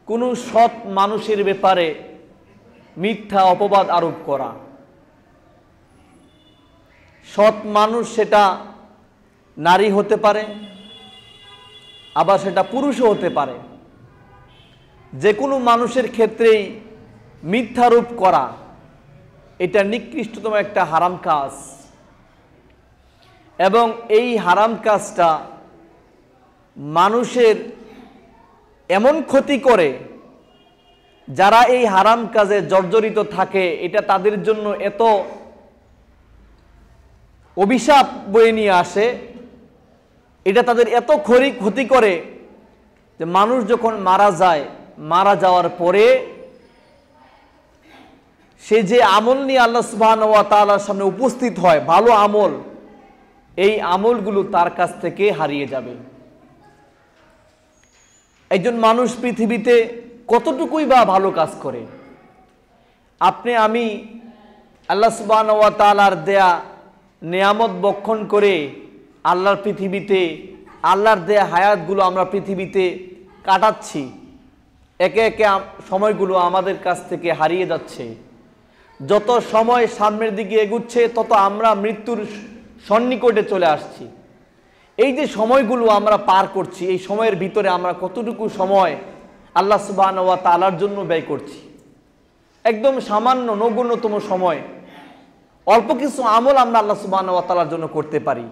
কোনো সৎ মানুষের ব্যাপারে মিথ্যা অপবাদ আরোপ করা। সৎ মানুষ সেটা নারী হতে পারে, আবার সেটা পুরুষও হতে পারে। যে কোনো মানুষের ক্ষেত্রেই মিথ্যারোপ করা এটা নিকৃষ্টতম একটা হারাম কাজ, এবং এই হারাম কাজটা মানুষের এমন ক্ষতি করে, যারা এই হারাম কাজে জর্জরিত থাকে এটা তাদের জন্য এত অভিশাপ বয়ে নিয়ে আসে, এটা তাদের এত ক্ষতি করে যে মানুষ যখন মারা যায়, মারা যাওয়ার পরে সে যে আমল নিয়ে আল্লাহ সুবহানাহু ওয়া তাআলার সামনে উপস্থিত হয়, ভালো আমল, এই আমলগুলো তার কাছ থেকে হারিয়ে যাবে। একজন মানুষ পৃথিবীতে কতটুকুই বা ভালো কাজ করে, আপনি আমি আল্লাহ সুবহানাহু ওয়া তাআলার দেয়া নেয়ামত বক্ষণ করে আল্লাহর পৃথিবীতে, আল্লাহর দেয়া হায়াতগুলো আমরা পৃথিবীতে কাটাচ্ছি, একে একে সময়গুলো আমাদের কাছ থেকে হারিয়ে যাচ্ছে। যত সময় সামনের দিকে এগুচ্ছে তত আমরা মৃত্যুর সন্নিকটে চলে আসছি। এই যে সময়গুলো আমরা পার করছি, এই সময়ের ভিতরে আমরা কতটুকু সময় আল্লাহ সুবহানাহু ওয়া তাআলার জন্য ব্যয় করছি। একদম সামান্য নগণ্যতম সময়, অল্প কিছু আমল আমরা আল্লাহ সুবহানাহু ওয়া তাআলার জন্য করতে পারি,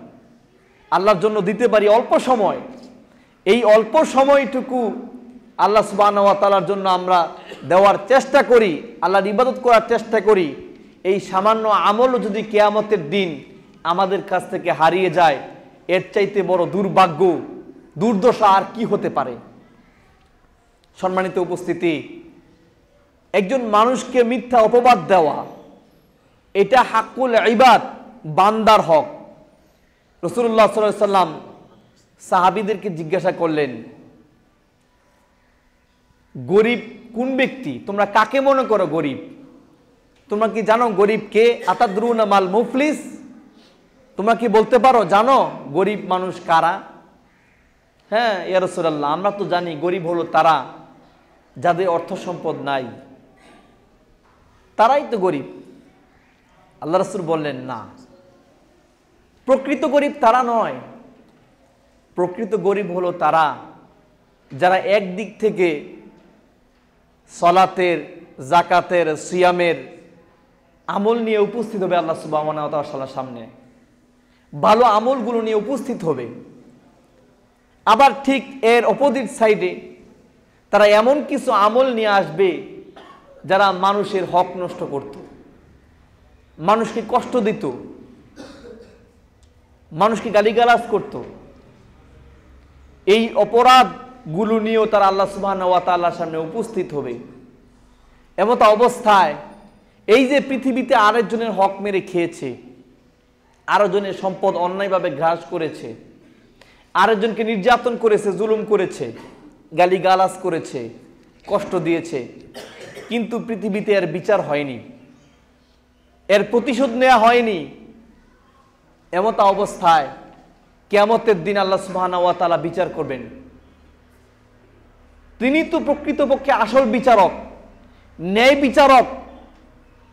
আল্লাহর জন্য দিতে পারি অল্প সময়। এই অল্প সময়টুকু আল্লাহ সুবহানাহু ওয়া তাআলার জন্য আমরা দেওয়ার চেষ্টা করি, আল্লাহর ইবাদত করার চেষ্টা করি। এই সামান্য আমলও যদি কিয়ামতের দিন আমাদের কাছ থেকে হারিয়ে যায়, এর চাইতে বড় দুর্ভাগ্য, দুর্দশা আর কি হতে পারে। সম্মানিত উপস্থিতি, একজন মানুষকে মিথ্যা অপবাদ দেওয়া এটা হাক্কুল ইবাদ, বান্দার হক। রাসূলুল্লাহ সাল্লাল্লাহু আলাইহি ওয়াসাল্লাম সাহাবীদেরকে জিজ্ঞাসা করলেন, গরিব কোন ব্যক্তি? তোমরা কাকে মনে করো গরিব? তোমরা কি জানো গরিব কে? আতাদরুনা মাল মুফলিস? তোমরা কি বলতে পারো জানো গরিব মানুষ কারা? হ্যাঁ ইয়া রাসূলুল্লাহ, আমরা তো জানি গরিব হলো তারা যাদের অর্থ সম্পদ নাই, তারাই তো গরিব। আল্লাহ রাসূল বললেন, না, প্রকৃত গরিব তারা নয়। প্রকৃত গরিব হলো তারা যারা একদিক থেকে সলাতের, জাকাতের, সিয়ামের আমল নিয়ে উপস্থিত হবে আল্লাহ সুবহানাহু ওয়া তাআলার সামনে, ভালো আমলগুলো নিয়ে উপস্থিত হবে। আবার ঠিক এর অপোজিট সাইডে তারা এমন কিছু আমল নিয়ে আসবে যারা মানুষের হক নষ্ট করত, মানুষকে কষ্ট দিত, মানুষকে গালিগালাজ করত। এই অপরাধগুলো নিয়েও তারা আল্লাহ সুবহানাহু ওয়া তাআলার সামনে উপস্থিত হবে। এমত অবস্থায় এই যে পৃথিবীতে আরেকজনের হক মেরে খেয়েছে, আরেকজনের সম্পদ অন্যায়ভাবে গ্রাস করেছে, আরেকজনকে নির্যাতন করেছে, জুলুম করেছে, গালিগালাজ করেছে, কষ্ট দিয়েছে, কিন্তু পৃথিবীতে এর বিচার হয়নি, এর প্রতিশোধ নেওয়া হয়নি। এমত অবস্থায় কিয়ামতের দিন আল্লাহ সুবহানাহু ওয়া তাআলা বিচার করবেন। তিনি তো প্রকৃতপক্ষে আসল বিচারক, ন্যায় বিচারক।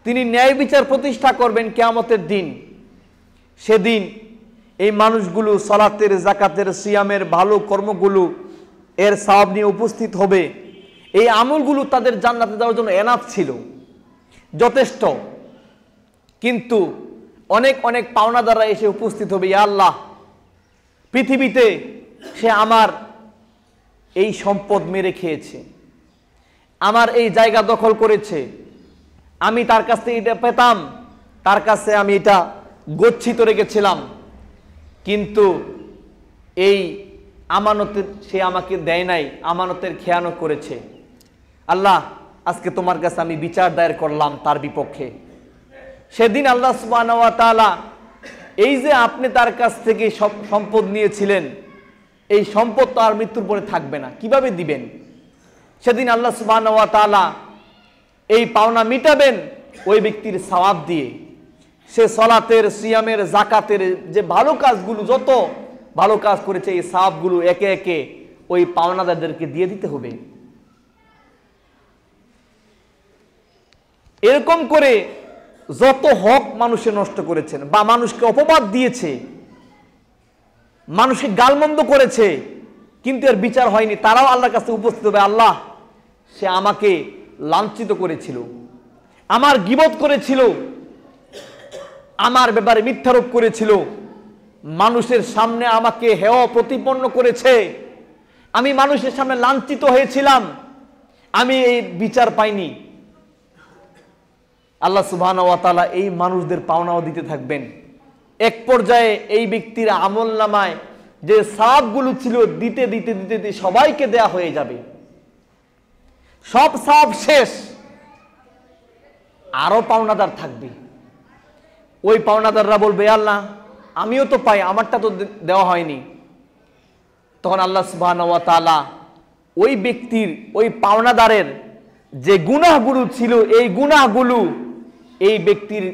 তিনি ন্যায় বিচার প্রতিষ্ঠা করবেন কিয়ামতের দিন। সেদিন এই মানুষগুলো সালাতের, যাকাতের, সিয়ামের ভালো কর্মগুলো এর সওয়াব নিয়ে উপস্থিত হবে। এই আমলগুলো তাদের জান্নাতে যাওয়ার জন্য এনাফ ছিল, যথেষ্ট। কিন্তু অনেক অনেক পাওনাদাররা এসে উপস্থিত হবে, ইয়া আল্লাহ, পৃথিবীতে সে আমার এই সম্পদ মেরে খেয়েছে, আমার এই জায়গা দখল করেছে, আমি তার কাছ থেকে এটা পেতাম, তার কাছে আমি এটা গচ্ছিত রেখেছিলাম, কিন্তু এই আমানতের সে আমাকে দেয় নাই, আমানতের খেয়ানত করেছে। আল্লাহ, আজকে তোমার কাছে আমি বিচার দায়ের করলাম তার বিপক্ষে। সেদিন আল্লাহ সুবহানাহু ওয়া তাআলা এই যে আপনি তার কাছ থেকে সম্পদ নিয়েছিলেন, এই সম্পদ তো আর মৃত্যুর পরে থাকবে না, কিভাবে দিবেন? সেদিন আল্লাহ সুবহানাহু ওয়া তাআলা এই পাওনা মিটাবেন ওই ব্যক্তির সওয়াব দিয়ে। সে সালাতের, সিয়ামের, যাকাতের যে ভালো কাজগুলো, যত ভালো কাজ করেছে, এই সওয়াবগুলো একে একে ওই পাওনাদারদেরকে দিয়ে দিতে হবে। এরকম করে যত হক মানুষে নষ্ট করেছেন বা মানুষকে অপবাদ দিয়েছে, মানুষকে গালমন্দ করেছে, কিন্তু এর বিচার হয়নি, তারাও আল্লাহর কাছে উপস্থিত হবে, আল্লাহ সে আমাকে লাঞ্ছিত করেছিল, আমার গীবত করেছিল, আমার ব্যাপারে মিথ্যারোপ করেছিল, মানুষের সামনে আমাকে হেয় প্রতিপন্ন করেছে, আমি মানুষের সামনে লাঞ্ছিত হয়েছিলাম, আমি এই বিচার পাইনি। আল্লাহ সুবহানাহু ওয়া তাআলা এই মানুষদের পাওনাও দিতে থাকবেন। এক পর্যায়ে এই ব্যক্তির আমলনামায় যে সওয়াবগুলো ছিল দিতে দিতে দিতে দিতে সবাইকে দেয়া হয়ে যাবে, সব সওয়াব শেষ, আরো পাওনাদার থাকবে। ওই পাওনাদাররা বলবে, আল্লাহ আমিও তো পাই, আমারটা তো দেওয়া হয়নি। তখন আল্লাহ সুবহানাহু ওয়া তাআলা ওই ব্যক্তির, ওই পাওনাদারের যে গুনাহগুলো ছিল, এই গুনাহগুলো এই ব্যক্তির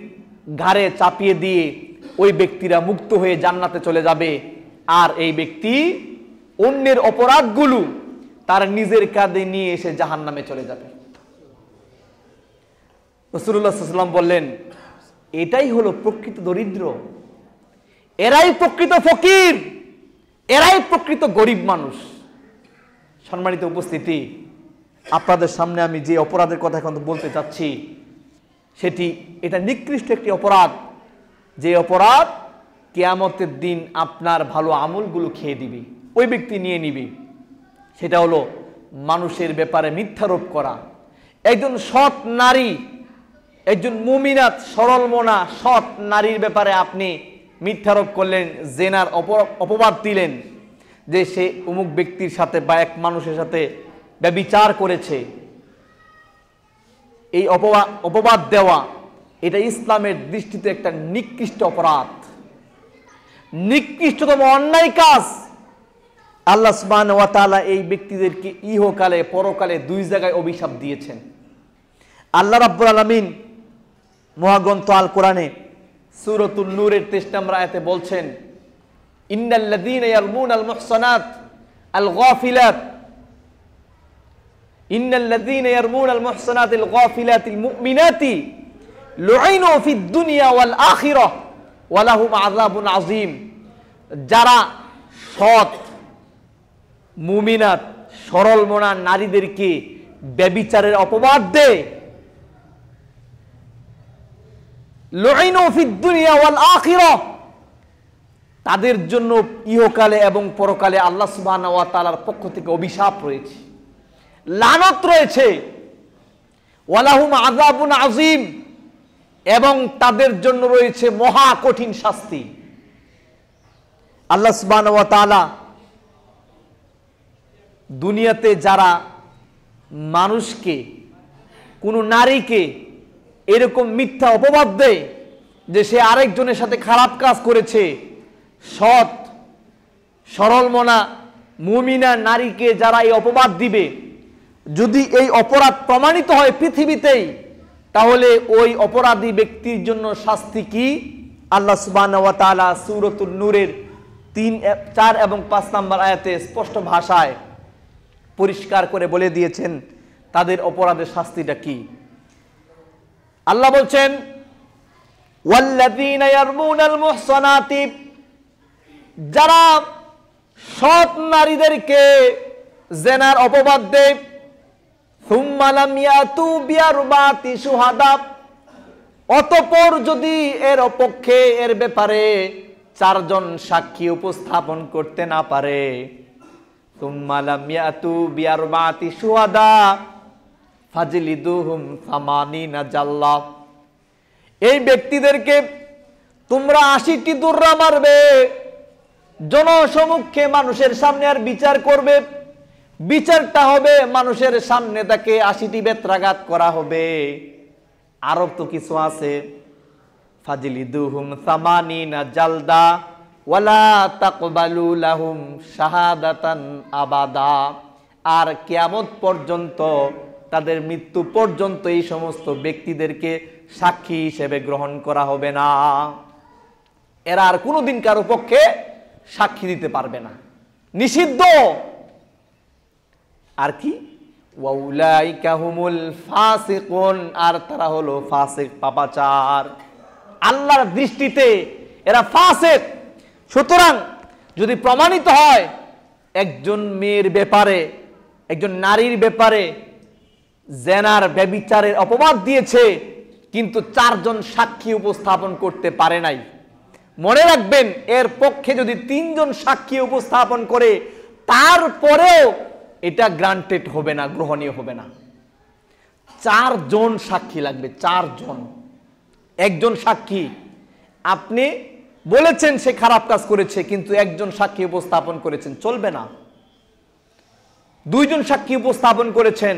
ঘাড়ে চাপিয়ে দিয়ে ওই ব্যক্তিরা মুক্ত হয়ে জান্নাতে চলে যাবে, আর এই ব্যক্তি অন্যের অপরাধগুলো তার নিজের কাঁধে নিয়ে এসে জাহান্নামে চলে যাবে। রাসূলুল্লাহ সাল্লাল্লাহু আলাইহি ওয়াসাল্লাম বললেন, এটাই হলো প্রকৃত দরিদ্র, এরাই প্রকৃত ফকির, এরাই প্রকৃত গরিব মানুষ। সম্মানিত উপস্থিতি, আপনাদের সামনে আমি যে অপরাধের কথা এখন বলতে চাচ্ছি এটা নিকৃষ্ট একটি অপরাধ, যে অপরাধ কিয়ামতের দিন আপনার ভালো আমলগুলো খেয়ে দিবে, ওই ব্যক্তি নিয়ে নিবে। সেটা হলো মানুষের ব্যাপারে মিথ্যারোপ করা। একজন সৎ নারী, একজন মুমিনাত সরল মনা সৎ নারীর ব্যাপারে আপনি মিথ্যারোপ করলেন, জেনার অপবাদ দিলেন যে সে অমুক ব্যক্তির সাথে বা এক মানুষের সাথে ব্যভিচার করেছে। এই অপবাদ দেওয়া এটা ইসলামের দৃষ্টিতে একটা নিকৃষ্ট অপরাধ, নিকৃষ্টতম অন্যায় কাজ। আল্লাহ সুবহানাহু ওয়া তাআলা এই ব্যক্তিদেরকে ইহকালে পরকালে দুই জায়গায় অভিশাপ দিয়েছেন। আল্লাহ রাব্বুল আলামিন মহাগ্রন্থ আল কোরআনে সূরাতুন নূরের 23 নম্বর আয়াতে বলছেন, ইন্নাল্লাযীনা ইয়ারমুনাল মুহসানাত আল গাফিলাত ইন্নাল্লাযীনা ইয়ারমুনাল মুহসানাতিল গাফিলাতিল মুমিনাতি লুইনু ফিদ দুনিয়া ওয়াল আখিরাহ ওয়া লাহুম আযাবুন আযীম। যারা সৎ মুমিনাত সরল মনা নারীদেরকে ব্যভিচারের অপবাদ দেয়, লুইনু ফিদ দুনিয়া ওয়াল আখিরাহ, তাদের জন্য ইহকালে এবং পরকালে আল্লাহ সুবহানাহু ওয়া তাআলার পক্ষ থেকে অভিশাপ রয়েছে, লানত রয়েছে, ওয়া লাহুম আযাবুন আযীম, এবং তাদের জন্য রয়েছে মহা কঠিন শাস্তি। আল্লাহ সুবহানাহু ওয়া তাআলা দুনিয়াতে যারা মানুষকে, কোনো নারীকে এরকম মিথ্যা অপবাদ দেয় যে সে আরেকজনের সাথে খারাপ কাজ করেছে, সৎ সরল মনা মুমিনা নারীকে যারা এই অপবাদ দিবে, যদি এই অপরাধ প্রমাণিত হয় পৃথিবীতেই, তাহলে ওই অপরাধী ব্যক্তির জন্য শাস্তি কি? আল্লাহ সুবহানাহু ওয়া তাআলা সূরাতুন নূরের 3, 4 এবং 5 নম্বর আয়াতে স্পষ্ট ভাষায় পরিষ্কার করে বলে দিয়েছেন তাদের অপরাধের শাস্তিটা কি। আল্লাহ বলছেন, ওয়াল্লাযীনা ইয়ারমুনাল মুহসানাতি, যারা সৎ নারীদেরকে জেনার অপবাদ দেয়, সুম্মা লাম ইয়াতু বিআরবাতি শুহাদা, অতঃপর যদি এর পক্ষে এর ব্যাপারে 4 জন সাক্ষী উপস্থাপন করতে না পারে, সুম্মা লাম ইয়াতু বিআরবাতি শুহাদা ফাজলিদুহুম 80 জাল্লা, এই ব্যক্তিদেরকে তোমরা 80টি দৌড়া মারবে, জনসমক্ষে মানুষের সামনে আর বিচার করবে, বিচারটা হবে মানুষের সামনে, তাকে 80টি বেত্রাঘাত করা হবে। আরো তো কিছু আছে, ফাজলিদুহুম 80 জালদা ওয়ালা তাকবালু লাহুম শাহাদাতান আবাদা, আর কিয়ামত পর্যন্ত, তাদের মৃত্যু পর্যন্ত এই সমস্ত ব্যক্তিদেরকে সাক্ষী হিসেবে গ্রহণ করা হবে না। এরা আর কোনোদিন কারো পক্ষে সাক্ষী দিতে পারবে না, নিষিদ্ধ। আর কি? ওয়া উলাইকা হুমুল ফাসিকুন, আর তারা হলো ফাসিক, পাপাচার। আল্লাহর দৃষ্টিতে এরা ফাসিক। সুতরাং যদি প্রমাণিত হয় একজন মেয়ের ব্যাপারে, একজন নারীর ব্যাপারে জেনার ব্যভিচারের অপবাদ দিয়েছে, কিন্তু 4 জন সাক্ষী উপস্থাপন করতে পারে নাই, মনে রাখবেন এর পক্ষে যদি 3 জন সাক্ষী উপস্থাপন করে তারপরেও এটা গ্রান্টেড হবে না, গ্রহণীয় হবে না। 4 জন সাক্ষী লাগবে, 4 জন। একজন সাক্ষী, আপনি বলেছেন সে খারাপ কাজ করেছে কিন্তু একজন সাক্ষী উপস্থাপন করেছেন, চলবে না। 2 জন সাক্ষী উপস্থাপন করেছেন,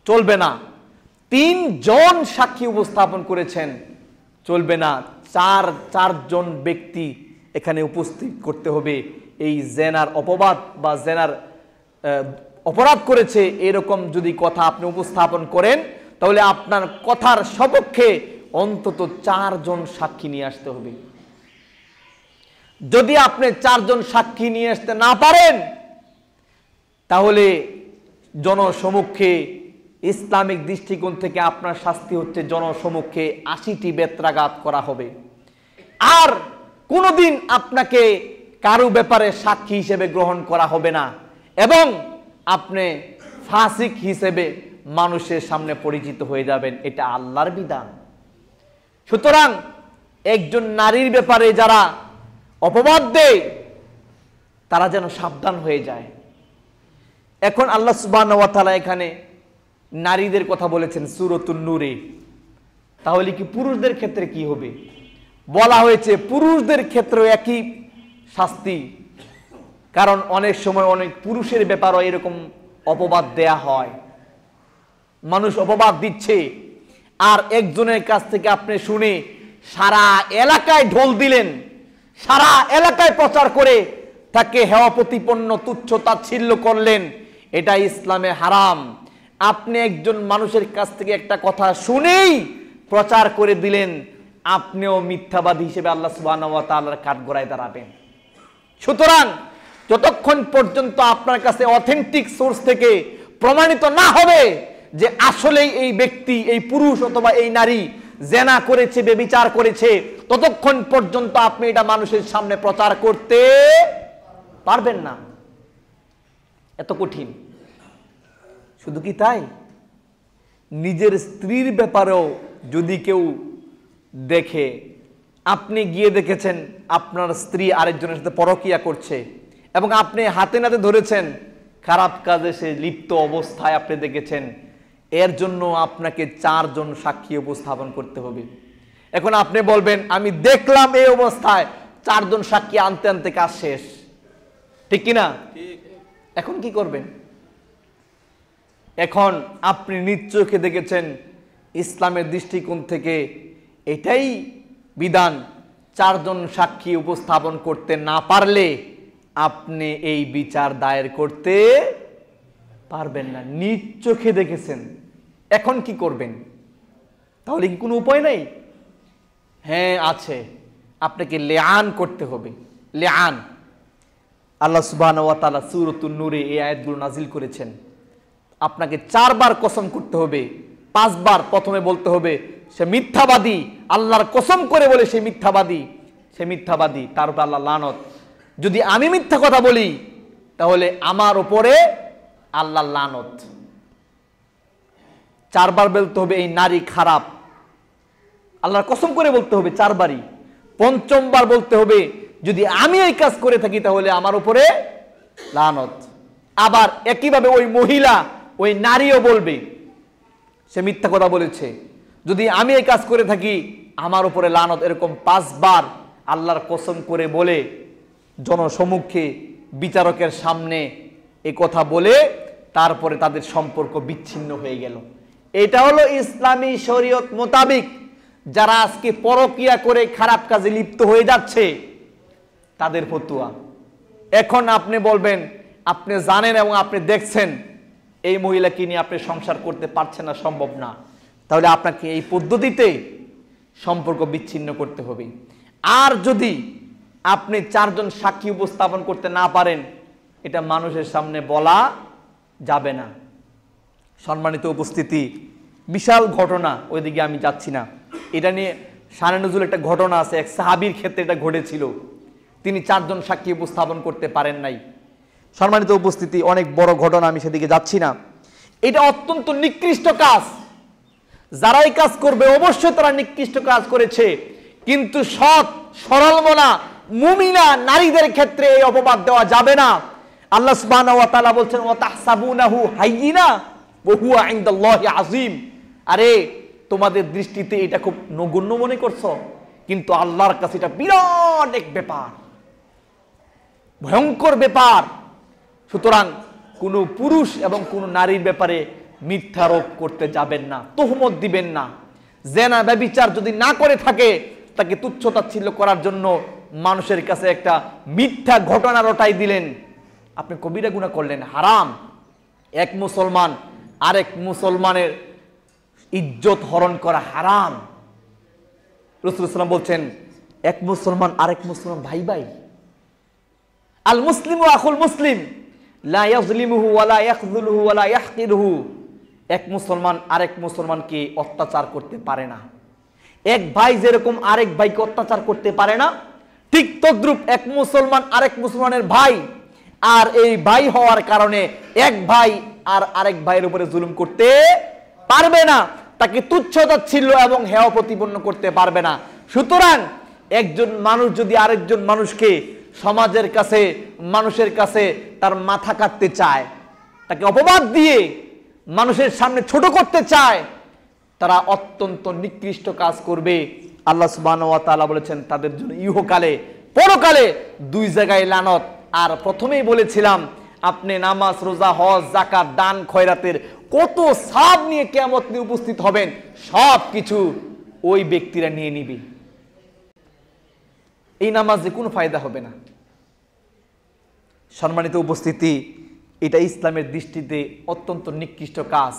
চলবে না। 3 জন সাক্ষী উপস্থাপন করেছেন, চলবে না। 4 জন ব্যক্তি এখানে উপস্থিত করতে হবে। এই জেনার অপবাদ বা জেনার অপরাধ করেছে এরকম যদি কথা আপনি উপস্থাপন করেন, তাহলে আপনার কথার সপক্ষে অন্তত 4 জন সাক্ষী নিয়ে আসতে হবে। যদি আপনি 4 জন সাক্ষী নিয়ে আসতে না পারেন, তাহলে জনসমক্ষে ইসলামিক দৃষ্টিকোণ থেকে আপনার শাস্তি হচ্ছে জনসমক্ষে 80টি বেত্রাঘাত করা হবে। আর কোনোদিন আপনাকে কারো ব্যাপারে সাক্ষী হিসেবে গ্রহণ করা হবে না, এবং আপনি ফাসিক হিসেবে মানুষের সামনে পরিচিত হয়ে যাবেন। এটা আল্লাহর বিধান। সুতরাং একজন নারীর ব্যাপারে যারা অপবাদ দেয় তারা যেন সাবধান হয়ে যায়। এখন আল্লাহ সুবহানাহু ওয়া তাআলা এখানে নারীদের কথা বলেছেন সূরাতুন নূরে, তাহলে কি পুরুষদের ক্ষেত্রে কি হবে? বলা হয়েছে পুরুষদের ক্ষেত্রেও একই শাস্তি, কারণ অনেক সময় অনেক পুরুষের ব্যাপারও এরকম অপবাদ দেয়া হয়। মানুষ অপবাদ দিচ্ছে আর একজনের কাছ থেকে আপনি শুনে সারা এলাকায় ঢোল দিলেন, সারা এলাকায় প্রচার করে তাকে হেয় প্রতিপন্ন তুচ্ছ তাচ্ছিল্য করলেন, এটা ইসলামে হারাম। আপনি একজন মানুষের কাছ থেকে একটা কথা শুনেই প্রচার করে দিলেন, আপনিও মিথ্যাবাদী হিসেবে আল্লাহ সুবহানাহু ওয়া তাআলার কাঠগড়ায় দাঁড়াবেন। সুতরাং যতক্ষণ পর্যন্ত আপনার কাছে অথেন্টিক সোর্স থেকে প্রমাণিত না হবে যে আসলেই এই ব্যক্তি, এই পুরুষ অথবা এই নারী জেনা করেছে, ব্যভিচার করেছে, ততক্ষণ পর্যন্ত আপনি এটা মানুষের সামনে প্রচার করতে পারবেন না। এত কঠিন। শুধু কি তাই, নিজের স্ত্রীর ব্যাপারেও যদি কেউ দেখে, আপনি গিয়ে দেখেছেন আপনার স্ত্রী আরেকজনের সাথে পরকীয়া করছে এবং আপনি হাতে নাতে ধরেছেন, খারাপ কাজে সে লিপ্ত অবস্থায় আপনি দেখেছেন, এর জন্য আপনাকে 4 জন সাক্ষী উপস্থাপন করতে হবে। এখন আপনি বলবেন আমি দেখলাম এই অবস্থায়, 4 জন সাক্ষী আনতে আনতে কাজ শেষ, ঠিক কিনা? এখন কি করবেন? এখন আপনি নিজ চোখে দেখেছেন, ইসলামের দৃষ্টিকোণ থেকে এটাই বিধান, 4 জন সাক্ষী উপস্থাপন করতে না পারলে আপনি এই বিচার দায়ের করতে পারবেন না। নিজ চোখে দেখেছেন, এখন কি করবেন? তাহলে কি কোনো উপায় নেই? হ্যাঁ আছে, আপনাকে লিআন করতে হবে। লিআন আল্লাহ সুবহানাহু ওয়া তাআলা সূরাতুন নূরে এই আয়াতগুলো নাজিল করেছেন। আপনাকে 4 বার কসম করতে হবে, 5 বার প্রথমে বলতে হবে সে মিথ্যাবাদী, আল্লাহর কসম করে বলে সে মিথ্যাবাদী, সে মিথ্যাবাদী, তার উপর আল্লাহ লানত। যদি আমি মিথ্যা কথা বলি তাহলে আমার উপরে আল্লাহ লানত। 4 বার বলতে হবে এই নারী খারাপ, আল্লাহর কসম করে বলতে হবে 4 বারই। 5ম বার বলতে হবে যদি আমি এই কাজ করে থাকি তাহলে আমার উপরে লানত। আবার একইভাবে ওই মহিলা, ওই নারীও বলবে সে মিথ্যা কথা বলেছে, যদি আমি এই কাজ করে থাকি আমার উপরে লানত। এরকম 5 বার আল্লাহর কসম করে বলে জনসমক্ষে বিচারকের সামনে এই কথা বলে তারপরে তাদের সম্পর্ক বিচ্ছিন্ন হয়ে গেল। এটা হলো ইসলামী শরীয়ত মোতাবেক যারা আজকে পরকিয়া করে খারাপ কাজে লিপ্ত হয়ে যাচ্ছে তাদের ফতোয়া। এখন আপনি বলবেন আপনি জানেন এবং আপনি দেখছেন এই মহিলাকে নিয়ে আপনি সংসার করতে পারছেন না, সম্ভব না, তাহলে আপনাকে এই পদ্ধতিতে সম্পর্ক বিচ্ছিন্ন করতে হবে। আর যদি আপনি 4 জন সাক্ষী উপস্থাপন করতে না পারেন, এটা মানুষের সামনে বলা যাবে না। সম্মানিত উপস্থিতি, বিশাল ঘটনা, ওইদিকে আমি যাচ্ছি না। এটা নিয়ে শানে নজুল একটা ঘটনা আছে, এক সাহাবীর ক্ষেত্রে এটা ঘটেছিল। তিনি 4 জন সাক্ষী উপস্থাপন করতে পারেন নাই। সম্মানিত উপস্থিতি, অনেক বড় ঘটনা, আমি সেদিকে যাচ্ছি না। এটা অত্যন্ত নিকৃষ্ট কাজ। যারাই কাজ করবে অবশ্যই তারা নিকৃষ্ট কাজ করেছে, কিন্তু সৎ সরল মনা মুমিনা নারীদের ক্ষেত্রে এই অপবাদ দেওয়া যাবে না। আল্লাহ সুবহানাহু ওয়া তাআলা বলছেন ওয়া তাহসাবুনাহু হাইয়িনা ওয়া হুয়া ইনদাল্লাহি আযীম। আরে তোমাদের দৃষ্টিতে এটা খুব নগণ্য মনে করছো, কিন্তু আল্লাহর কাছে এটা বিরাট এক ব্যাপার, ভয়ঙ্কর ব্যাপার। সুতরাং কোনো পুরুষ এবং কোনো নারীর ব্যাপারে মিথ্যারোপ করতে যাবেন না, তহমত দিবেন না। জেনা ব্যভিচার যদি না করে থাকে, তাকে তুচ্ছতাচ্ছিল্য করার জন্য মানুষের কাছে একটা মিথ্যা ঘটনা রটাই দিলেন, আপনি কবিরা গুনাহ করলেন, হারাম। এক মুসলমান আরেক মুসলমানের ইজ্জত হরণ করা হারাম। রাসূলুল্লাহ সাল্লাল্লাহু আলাইহি ওয়াসাল্লাম বলছেন এক মুসলমান আরেক মুসলমান ভাই ভাই, আল মুসলিমু আখুল মুসলিম লা ইয়াজলিমুহু ওয়া লা ইয়াখযুলুহু ওয়া লা ইয়াহকিরুহু। এক মুসলমান আরেক মুসলমানকে অত্যাচার করতে পারে না। এক ভাই যেরকম আরেক ভাইকে অত্যাচার করতে পারে না, ঠিক তদ্রূপ এক মুসলমান আরেক মুসলমানের ভাই, আর এই ভাই হওয়ার কারণে এক ভাই আর আরেক ভাইয়ের উপরে জুলুম করতে পারবে না, তাকে তুচ্ছতাচ্ছিল্য এবং হেয় প্রতিপন্ন করতে পারবে না। সুতরাং একজন মানুষ যদি আরেকজন মানুষকে সমাজের কাছে, মানুষের কাছে তার মাথা কাটতে চায়, তাকে অপবাদ দিয়ে মানুষের সামনে ছোট করতে চায়, তারা অত্যন্ত নিকৃষ্ট কাজ করবে। আল্লাহ সুবহানাহু ওয়া তাআলা বলেছেন তাদের জন্য ইহকালে পরকালে 2 জায়গায় লানত। আর প্রথমেই বলেছিলাম আপনি নামাজ, রোজা, হজ, যাকাত, দান, খয়রাতের কত সওয়াব নিয়ে কিয়ামত নিয়ে উপস্থিত হবেন, সব কিছু ওই ব্যক্তিরা নিয়ে নিবে। এই নামাজে কোনো ফায়দা হবে না। সম্মানিত উপস্থিতি, এটা ইসলামের দৃষ্টিতে অত্যন্ত নিকৃষ্ট কাজ।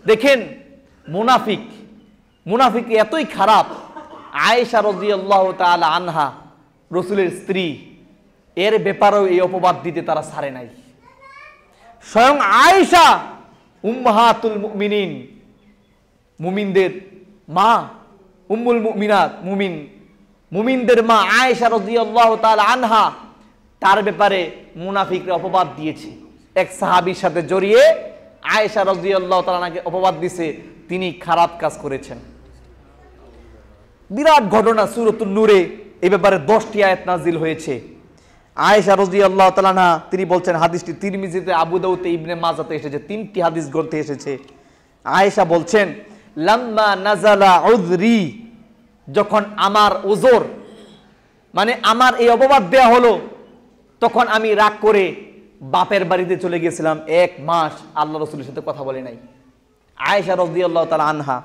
দেখেন মুনাফিক এতই খারাপ, আয়েশা রাদিয়াল্লাহু তাআলা আনহা রাসূলের স্ত্রী, এর ব্যাপারেও এই অপবাদ দিতে তারা ছাড়ে নাই। স্বয়ং আয়েশা উম্মাহাতুল মুমিনিন, মুমিনদের মা, উম্মুল মুমিনাত, মুমিনদের মা আয়েশা রাদিয়াল্লাহু তাআলা আনহা, তার ব্যাপারে মুনাফিকরা অপবাদ দিয়েছে। এক সাহাবীর সাথে জড়িয়ে আয়েশা রাদিয়াল্লাহু তাআলা আনহাকে অপবাদ দিয়েছে তিনি খারাপ কাজ করেছেন। বিরাট ঘটনা, সূরাতুন নূরে এই ব্যাপারে 10টি আয়াত নাজিল হয়েছে। আয়েশা রাদিয়াল্লাহু তাআলা আনহা তিনি বলছেন, হাদিসটি তিরমিজিতে, আবু দাউদে, ইবনে মাজাতে এসেছে, 3টি হাদিস গ্রন্থে এসেছে। আয়েশা বলছেন লাম্মা নাজালা উযরি, যখন আমার ওজর মানে আমার এই অপবাদ দেয়া হলো, তখন আমি রাগ করে বাপের বাড়িতে চলে গেছিলাম। 1 মাস আল্লাহ রাসূলের সাথে কথা বলে নাই। আয়েশা রাদিয়াল্লাহু তাআলা আনহা,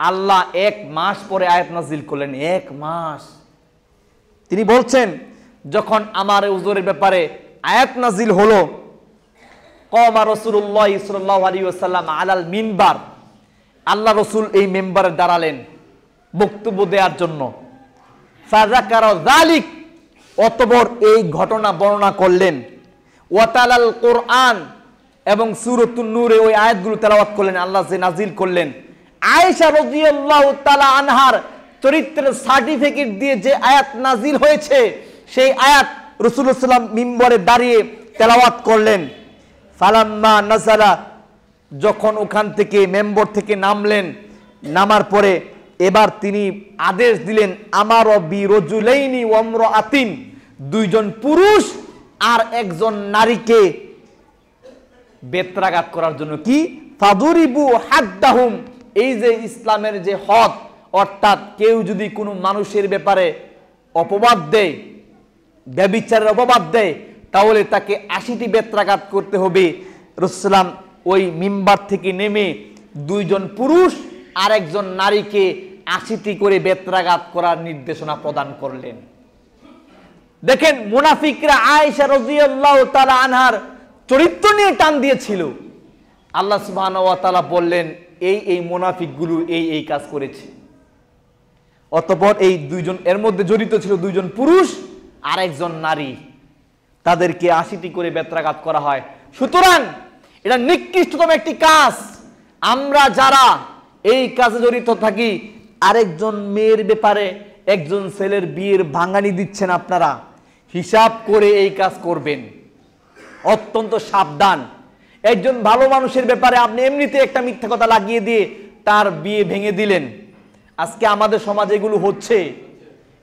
আল্লাহ 1 মাস পরে আয়াত নাজিল করলেন। 1 মাস তিনি বলছেন যখন আমার ওজরের ব্যাপারে আয়াত নাজিল হলো, কওমা রাসূলুল্লাহ সাল্লাল্লাহু আলাইহি ওয়াসাল্লাম আলাল মিনবার, আল্লাহ রাসূল এই মিম্বারে দাঁড়ালেন বক্তব্য দেওয়ার জন্য। ফাযাকারা যালিক, অতঃপর এই ঘটনা বর্ণনা করলেন। ওয়াতালাল কোরআন, এবং সূরাতুন নূরে ওই আয়াতগুলো তেলাওয়াত করলেন, আল্লাহ যে নাজিল করলেন। আয়েশা রাদিয়াল্লাহু তাআলা আনহার চরিত্রের সার্টিফিকেট দিয়ে যে আয়াত নাজিল হয়েছে, সেই আয়াত রাসূলুল্লাহ সাল্লাল্লাহু আলাইহি ওয়াসাল্লাম মিম্বরে দাঁড়িয়ে তেলাওয়াত করলেন। ফালাম্মা নাযালা, যখন ওখান থেকে মেম্বর থেকে নামলেন, নামার পরে এবার তিনি আদেশ দিলেন আমার বি রজুলাইনি ওয়া ইমরাআতিন, 2 জন পুরুষ আর 1 জন নারীকে বেত্রাঘাত করার জন্য। কি? ফাদুরিবু হাদ্দাহুম, এই যে ইসলামের যে হদ, অর্থাৎ কেউ যদি কোনো মানুষের ব্যাপারে অপবাদ দেয়, ব্যভিচারের অপবাদ দেয়, তাহলে তাকে 80টি বেত্রাঘাত করতে হবে। রাসূলুল্লাহ ওই মিম্বার থেকে নেমে 2 জন পুরুষ আর 1 জন নারীকে 80টি করে বেত্রাঘাত করার নির্দেশনা প্রদান করলেন। দেখেন মুনাফিকরা আয়েশা রাদিয়াল্লাহু তাআলা আনহার চরিত্র নিয়ে টান দিয়েছিল। আল্লাহ সুবহানাহু ওয়া তাআলা বললেন এই মুনাফিকগুলো এই কাজ করেছে। অতঃপর এই 2 জন, এর মধ্যে জড়িত ছিল 2 জন পুরুষ আর 1 জন নারী, তাদেরকে 80টি করে বেত্রাঘাত করা হয়। সুতরাং এটা নিকৃষ্টতম একটি কাজ। আমরা যারা এই কাজে জড়িত থাকি, আরেকজন মেয়ের ব্যাপারে একজন ছেলের বিয়ের ভাঙানি দিচ্ছেন, আপনারা হিসাব করে এই কাজ করবেন, অত্যন্ত সাবধান। একজন ভালো মানুষের ব্যাপারে আপনি এমনিতে একটা মিথ্যা কথা লাগিয়ে দিয়ে তার বিয়ে ভেঙে দিলেন। আজকে আমাদের সমাজে এগুলো হচ্ছে।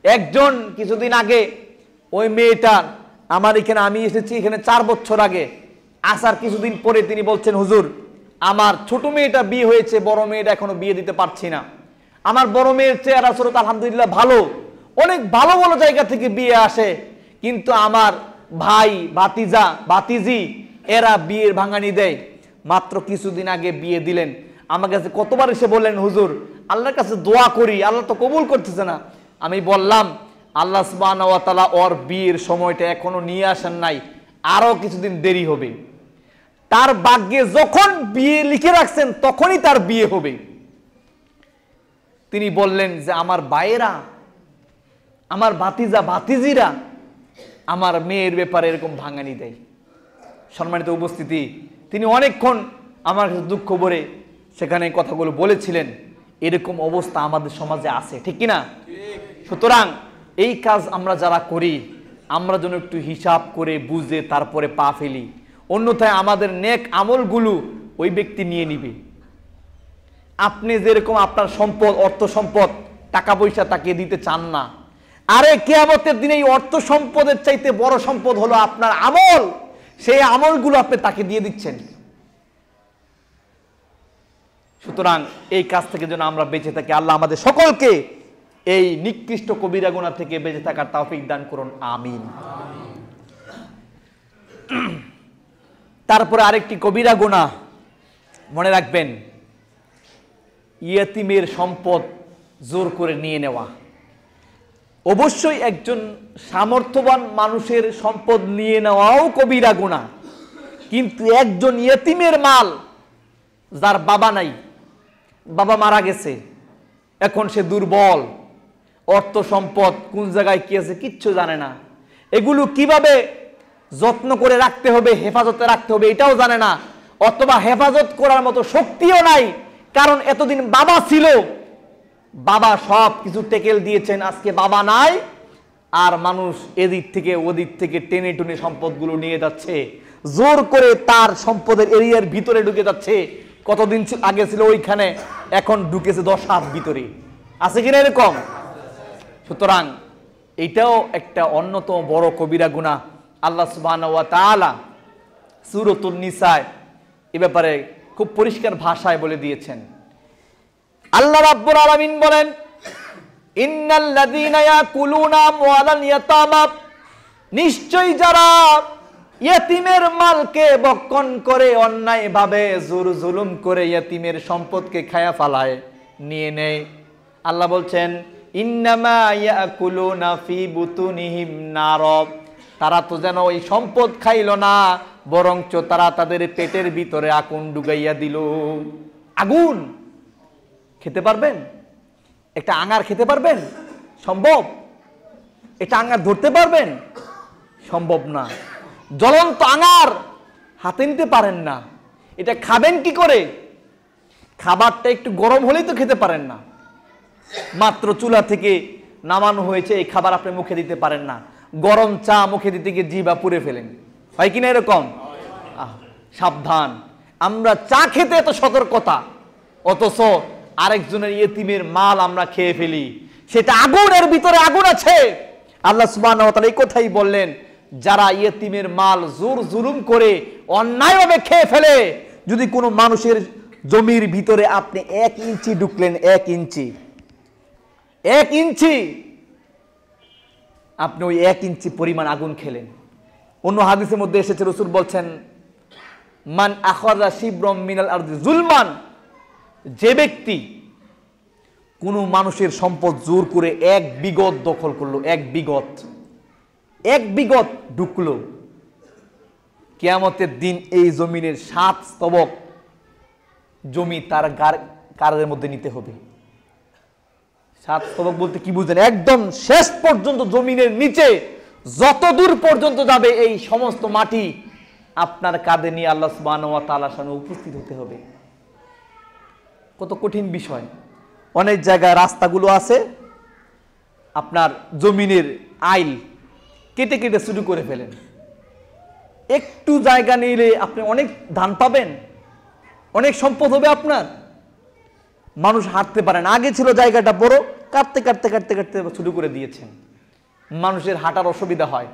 একজন কিছুদিন আগে ওই মেয়েটার, আমার এখানে, আমি এসেছি এখানে 4 বছর আগে, আসার কিছুদিন পরে তিনি বলছেন, হুজুর আমার ছোট মেয়েটা বিয়ে হয়েছে, বড় মেয়েটা এখনো বিয়ে দিতে পারছি না। আমার বড় মেয়ের চেহারা সুরত আলহামদুলিল্লাহ ভালো, অনেক ভালো ভালো জায়গা থেকে বিয়ে আসে, কিন্তু আমার ভাই ভাতিজা ভাতিজি এরা বিয়ের ভাঙানি দেয়। মাত্র কিছুদিন আগে বিয়ে দিলেন, আমার কাছে কতবার এসে বললেন, হুজুর আল্লাহর কাছে দোয়া করি, আল্লাহ তো কবুল করতেছে না। আমি বললাম, আল্লাহ সুবহানাহু ওয়া তাআলা ওর বিয়ের সময়টা এখনো নিয়ে আসেন নাই, আরো কিছুদিন দেরি হবে। তার ভাগ্যে যখন বিয়ে লিখে রাখছেন তখনই তার বিয়ে হবে। তিনি বললেন যে আমার ভাইয়েরা, আমার ভাতিজা ভাতিজিরা আমার মেয়ের ব্যাপারে এরকম ভাঙানি দেয়। সম্মানিত উপস্থিতি, তিনি অনেকক্ষণ আমার কাছে দুঃখ ভরে সেখানে কথাগুলো বলেছিলেন। এরকম অবস্থা আমাদের সমাজে আছে, ঠিক কিনা? সুতরাং এই কাজ আমরা যারা করি, আমরা যেন একটু হিসাব করে বুঝে তারপরে পা ফেলি, অন্যথায় আমাদের নেক আমলগুলো ওই ব্যক্তি নিয়ে নিবে। আপনি যেরকম আপনার সম্পদ, অর্থ সম্পদ, টাকা পয়সা তাকে দিতে চান না, আরে কিয়ামতের দিনে এই অর্থ সম্পদের চাইতে বড় সম্পদ হলো আপনার আমল, সেই আমলগুলো আপনি তাকে দিয়ে দিচ্ছেন। সুতরাং এই কাজ থেকে যেন আমরা বেঁচে থাকি। আল্লাহ আমাদের সকলকে এই নিকৃষ্ট কবিরা গুনাহ থেকে বেঁচে থাকার তৌফিক দান করুন, আমিন। তারপরে আরেকটি কবিরা গুনাহ মনে রাখবেন, ইয়েতিমের সম্পদ জোর করে নিয়ে নেওয়া। অবশ্যই একজন সামর্থ্যবান মানুষের সম্পদ নিয়ে নেওয়াও কবিরা গুনাহ, কিন্তু একজন ইয়েতিমের মাল, যার বাবা নাই, বাবা মারা গেছে, এখন সে দুর্বল, অর্থ সম্পদ কোন জায়গায় কি আছে কিচ্ছু জানে না, এগুলো কিভাবে যত্ন করে রাখতে হবে, হেফাজতে রাখতে হবে এটাও জানে না, অথবা হেফাজত করার মতো শক্তিও নাই, কারণ এতদিন বাবা ছিল, বাবা সব কিছু টেকেল দিয়েছেন, আজকে বাবা নাই, আর মানুষ এদিক থেকে ওদিক থেকে টেনে টুনে সম্পদগুলো নিয়ে যাচ্ছে, জোর করে তার সম্পদের এরিয়ার ভিতরে ঢুকে যাচ্ছে। কতদিন আগে ছিল ওইখানে, এখন ঢুকেছে 10 হাত ভিতরে, আছে কিনা এরকম? সুতরাং এটাও একটা অন্যতম বড় কবিরা গুনাহ। আল্লাহ সুবহানাহু ওয়া তাআলা সূরাতুন নিসায় এ ব্যাপারে খুব পরিষ্কার ভাষায় বলে দিয়েছেন। আল্লাহ রাব্বুল আলামিন বলেন, ইন্নাল্লাযীনা ইয়াকুলুনা আমওয়ালাল ইয়াতামা, নিশ্চয়ই যারা ইয়েতিমের মালকে বক্ষণ করে, অন্যায়ভাবে জোর জুলুম করে ইয়েতিমের সম্পদকে খায়া ফেলায়, নিয়ে নেয়, আল্লাহ বলছেন, ইন্নামা ইয়াকুলুনা ফি বুতুনিহিম নার, তারা তো যেন ওই সম্পদ খাইল না, বরঞ্চ তারা তাদের পেটের ভিতরে আগুন ঢুকাইয়া দিল। আগুন খেতে পারবেন? একটা আঙার খেতে পারবেন? সম্ভব? এটা আঙার ধরতে পারবেন? সম্ভব না। জ্বলন্ত আঙার হাতে নিতে পারেন না, এটা খাবেন কি করে? খাবারটা একটু গরম হলেই তো খেতে পারেন না, মাত্র চুলা থেকে নামানো হয়েছে এই খাবার আপনি মুখে দিতে পারেন না, গরম চা মুখে দিতে গিয়ে জিভা পুড়ে ফেলেন, হয় কিনা এরকম? সাবধান, আমরা চা খেতে এত সতর্কতা, অথচ আরেকজনের ইয়েতিমের মাল আমরা খেয়ে ফেলি, সেটা আগুনের ভিতরে আগুন আছে। আল্লাহ সুবহানাহু ওয়া তাআলা এই কথাই বললেন, যারা ইয়েতিমের মাল জোর জুলুম করে অন্যায়ভাবে খেয়ে ফেলে, যদি কোনো মানুষের জমির ভিতরে আপনি 1 ইঞ্চি ঢুকলেন, 1 ইঞ্চি আপনি ওই 1 ইঞ্চি পরিমাণ আগুন খেলেন। অন্য হাদিসের মধ্যে এসেছে, রাসূল বলছেন, মান আখাযা শিবরাম মিনাল আরদি যুলমান, যে ব্যক্তি কোনো মানুষের সম্পদ জোর করে 1 বিগত দখল করলো, 1 বিগত ঢুকলো, কিয়ামতের দিন এই জমিনের 7 স্তবক জমি তার কারের মধ্যে নিতে হবে। 7 স্তবক বলতে কি বুঝেন? একদম শেষ পর্যন্ত জমিনের নিচে যত দূর পর্যন্ত যাবে এই সমস্ত মাটি আপনার কাঁধে নিয়ে আল্লাহ সুবহানাহু ওয়া তাআলার সামনে উপস্থিত হতে হবে। কত কঠিন বিষয়। অনেক জায়গায় রাস্তাগুলো আছে আপনার জমিনের আইল কেটে কেটে শুরু করে ফেলেন, একটু জায়গা নিলে আপনি অনেক ধান পাবেন, অনেক সম্পদ হবে আপনার। মানুষ হাঁটতে পারে না, আগে ছিল জায়গাটা বড়, কাটতে কাটতে কাটতে কাটতে শুরু করে দিয়েছেন, মানুষের হাঁটার অসুবিধা হয়।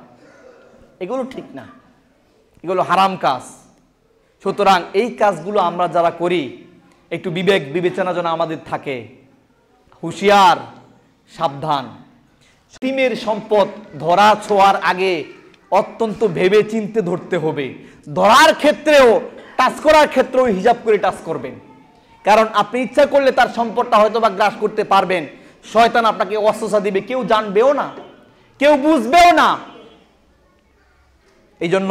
এগুলো ঠিক না, এগুলো হারাম কাজ। সুতরাং এই কাজগুলো আমরা যারা করি একটু বিবেক বিবেচনা যেন আমাদের থাকে, হুঁশিয়ার সাবধান। টিমের সম্পদ ধরা ছোঁয়ার আগে অত্যন্ত ভেবে চিনতে ধরতে হবে। ধরার ক্ষেত্রেও টাচ করার ক্ষেত্রেও হিসাব করে টাচ করবেন, কারণ আপনি ইচ্ছা করলে তার সম্পদটা হয়তো বা গ্রাস করতে পারবেন, শয়তান আপনাকে ওয়াসওয়াসা দিবে, কেউ জানবেও না, কেউ বুঝবেও না। এই জন্য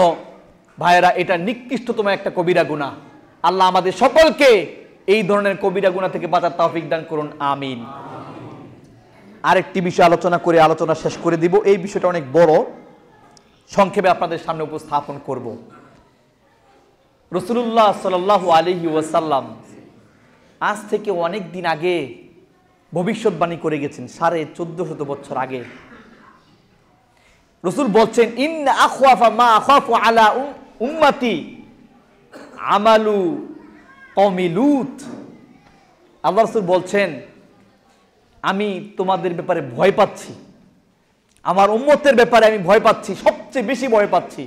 ভাইয়েরা, এটা নিকৃষ্টতম একটা কবিরা গুনাহ। আল্লাহ আমাদের সকলকে এই ধরনের কবিরা গুনাহ থেকে বাঁচার তৌফিক দান করুন, আমিন। আরেকটি বিষয় আলোচনা করে আলোচনা শেষ করে দিব। এই বিষয়টা অনেক বড়, সংক্ষেপে আপনাদের সামনে উপস্থাপন করব। রাসূলুল্লাহ সাল্লাল্লাহু আলাইহি ওয়াসাল্লাম আজ থেকে অনেক দিন আগে ভবিষ্যৎবাণী করে গেছেন, 1450 বছর আগে। রাসূল বলছেন, ইন্না আখওয়াফা মা আখাফু আলা উম্মতি আমালু কওমি লূত। আল্লাহ রাসূল বলছেন, আমি তোমাদের ব্যাপারে ভয় পাচ্ছি, আমার উম্মতের ব্যাপারে আমি ভয় পাচ্ছি, সবচেয়ে বেশি ভয় পাচ্ছি।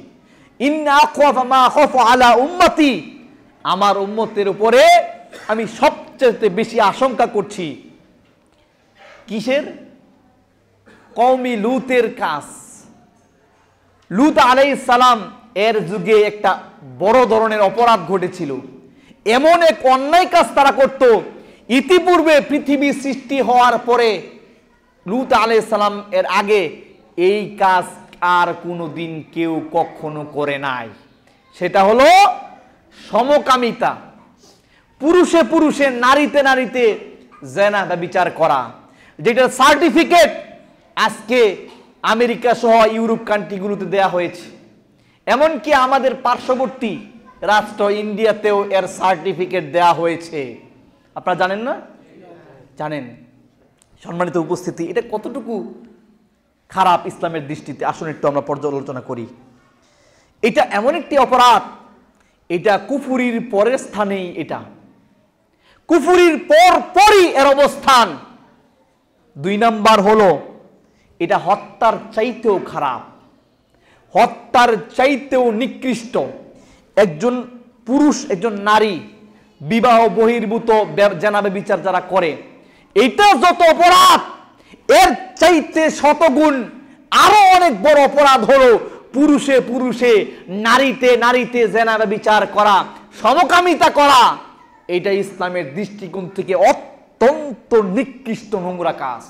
ইন্না আখওয়াফা মা আখাফু আলা উম্মতি, আমার উম্মতের উপরে আমি সবচেয়ে বেশি আশঙ্কা করছি। কিসের? কওমি লূতের কাজ। লূত আলাইহিস সালাম এর যুগে একটা বড় ধরনের অপরাধ ঘটেছিল, এমন এক অন্যায় কাজ তারা করত, ইতিপূর্বে পৃথিবী সৃষ্টি হওয়ার পরে লূত আলাইহিস সালাম এর আগে এই কাজ আর কোনোদিন কেউ কখনো করে নাই। সেটা হলো সমকামিতা, পুরুষে পুরুষে নারীতে নারীতে জেনা ব্যভিচার করা, যেটার সার্টিফিকেট আজকে আমেরিকা সহ ইউরোপ কান্ট্রিগুলোতে দেয়া হয়েছে। এমনকি আমাদের পার্শ্ববর্তী রাষ্ট্র ইন্ডিয়াতেও এর সার্টিফিকেট দেয়া হয়েছে। আপনারা জানেন না? জানেন। সম্মানিত উপস্থিতি, এটা কতটুকু খারাপ ইসলামের দৃষ্টিতে আসুন একটু আমরা পর্যালোচনা করি। এটা এমন একটি অপরাধ, এটা কুফুরির পরের স্থানেই, এটা কুফুরির পরই এর অবস্থান। 2 নাম্বার হলো এটা হত্যার চাইতেও খারাপ, হত্যার চাইতেও নিকৃষ্ট। একজন পুরুষ একজন নারী বিবাহ বহির্ভূত জেনা ব্যভিচার যারা করে, এটা যত অপরাধ এর চাইতে শতগুণ আরো অনেক বড় অপরাধ হলো পুরুষে পুরুষে নারীতে নারীতে জেনা ব্যভিচার করা, সমকামিতা করা। এটা ইসলামের দৃষ্টিকোণ থেকে অত্যন্ত নিকৃষ্ট নোংরা কাজ।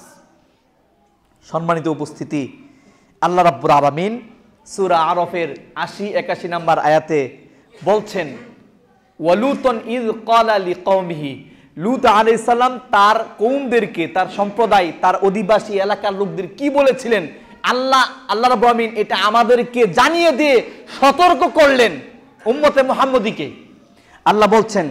সম্মানিত উপস্থিতি, আল্লাহ রাব্বুল আলামিন সূরা আরফের 80-81 নম্বর আয়াতে বলছেন, ওয়ালুতন ইয ক্বালা লিকওমিহি, লূত আলাইহিস সালাম তার কওমদেরকে, তার সম্প্রদায়, তার অধিবাসী এলাকার লোকদের কি বলেছিলেন, আল্লাহ রাব্বুল আলামিন এটা আমাদেরকে জানিয়ে দিয়ে সতর্ক করলেন উম্মতে মুহাম্মদীকে। আল্লাহ বলছেন,